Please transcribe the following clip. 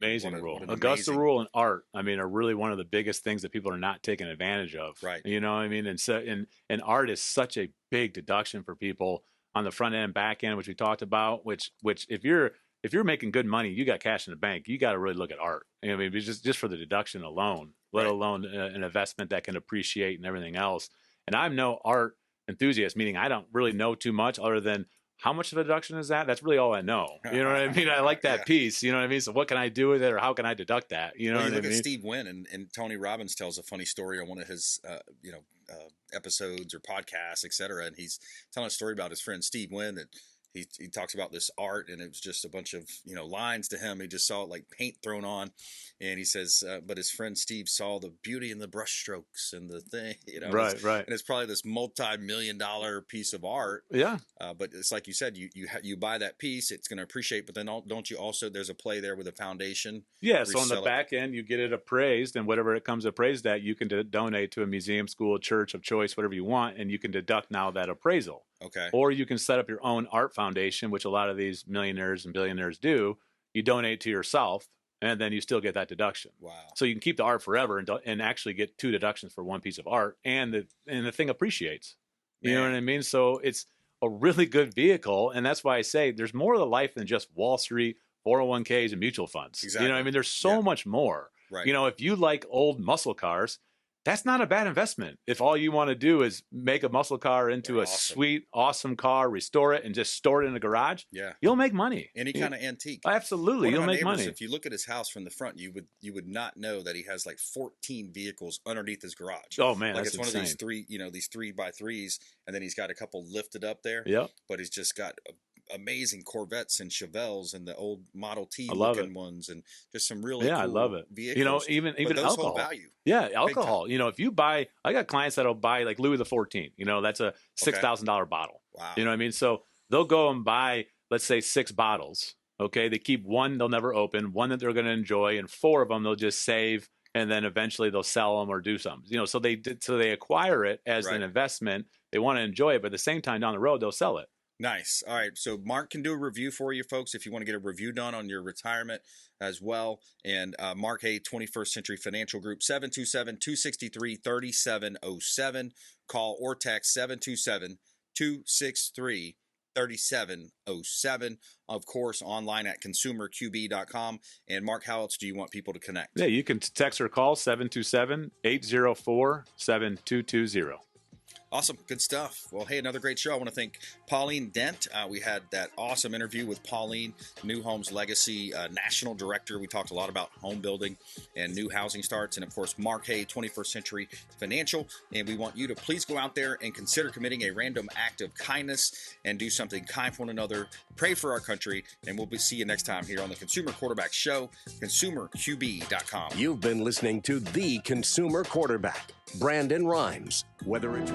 Amazing rule. what an Augusta amazing, rule and art, I mean, are really one of the biggest things that people are not taking advantage of. right. You know what I mean? And so, and art is such a big deduction for people on the front end and back end, which we talked about. Which if you're making good money, you got cash in the bank, you got to really look at art. I mean, just for the deduction alone, let Right. alone an investment that can appreciate and everything else. And I'm no art enthusiast, meaning I don't really know too much other than how much of a deduction is that? That's really all I know. You know what I mean? I like Yeah. that piece. You know what I mean? So what can I do with it, or how can I deduct that? You know Well, you what I look at mean? Steve Wynn, and Tony Robbins tells a funny story on one of his, episodes or podcasts, etc. And he's telling a story about his friend Steve Wynn that he talks about this art, and it was just a bunch of lines to him. He just saw like paint thrown on, and he says, but his friend Steve saw the beauty in the brush strokes and the thing, Right, right. and it's probably this multi-million-dollar piece of art. Yeah. But it's like you said, you buy that piece, it's going to appreciate. But then don't you also, there's a play there with a foundation. Yeah. So on the Resell it. back end, you get it appraised, and whatever it comes appraised at, you can donate to a museum, school, church of choice, whatever you want, and you can deduct now that appraisal. Okay. Or you can set up your own art foundation, which a lot of these millionaires and billionaires do. You donate to yourself, and then you still get that deduction. Wow. So you can keep the art forever and actually get 2 deductions for one piece of art, and the thing appreciates. You know Man. what I mean? So it's a really good vehicle, and that's why I say there's more to life than just Wall Street, 401ks, and mutual funds. Exactly. You know what I mean? There's so Yeah. much more. Right. If you like old muscle cars, that's not a bad investment. If all you want to do is make a muscle car into They're a awesome. sweet, awesome car, restore it, and just store it in a garage, Yeah. you'll make money. Any kind of antique. Absolutely, One of you'll my make neighbors, money. if you look at his house from the front, you would not know that he has like 14 vehicles underneath his garage. Oh man, Like that's it's one insane. of these these 3x3s, and then he's got a couple lifted up there. Yep. But he's just got amazing Corvettes and Chevelles and the old Model T I love looking it. ones, and just some really Yeah, cool I love it. vehicles. Even but those alcohol. hold value. Yeah, Big alcohol. time. If you buy, I got clients that'll buy like Louis the 14th. That's a $6,000 bottle. Wow. You know what I mean? So they'll go and buy, let's say, 6 bottles. Okay, they keep one they'll never open, one that they're going to enjoy, and 4 of them they'll just save, and then eventually they'll sell them or do something. So they acquire it as Right. an investment. They want to enjoy it, but at the same time down the road they'll sell it. Nice. All right. So Mark can do a review for you folks if you want to get a review done on your retirement as well. And Mark Haye, 21st Century Financial Group, 727-263-3707. Call or text 727-263-3707. Of course, online at consumerqb.com. And Mark, how else do you want people to connect? Yeah, you can text or call 727-804-7220. Awesome. Good stuff. Well, hey, another great show. I want to thank Pauline Dent. We had that awesome interview with Pauline, New Homes Legacy National Director. We talked a lot about home building and new housing starts. And, of course, Mark Haye, 21st Century Financial. And we want you to please go out there and consider committing a random act of kindness and do something kind for one another. Pray for our country. And we'll see you next time here on the Consumer Quarterback Show, consumerqb.com. You've been listening to The Consumer Quarterback, Brandon Rhymes. Whether it's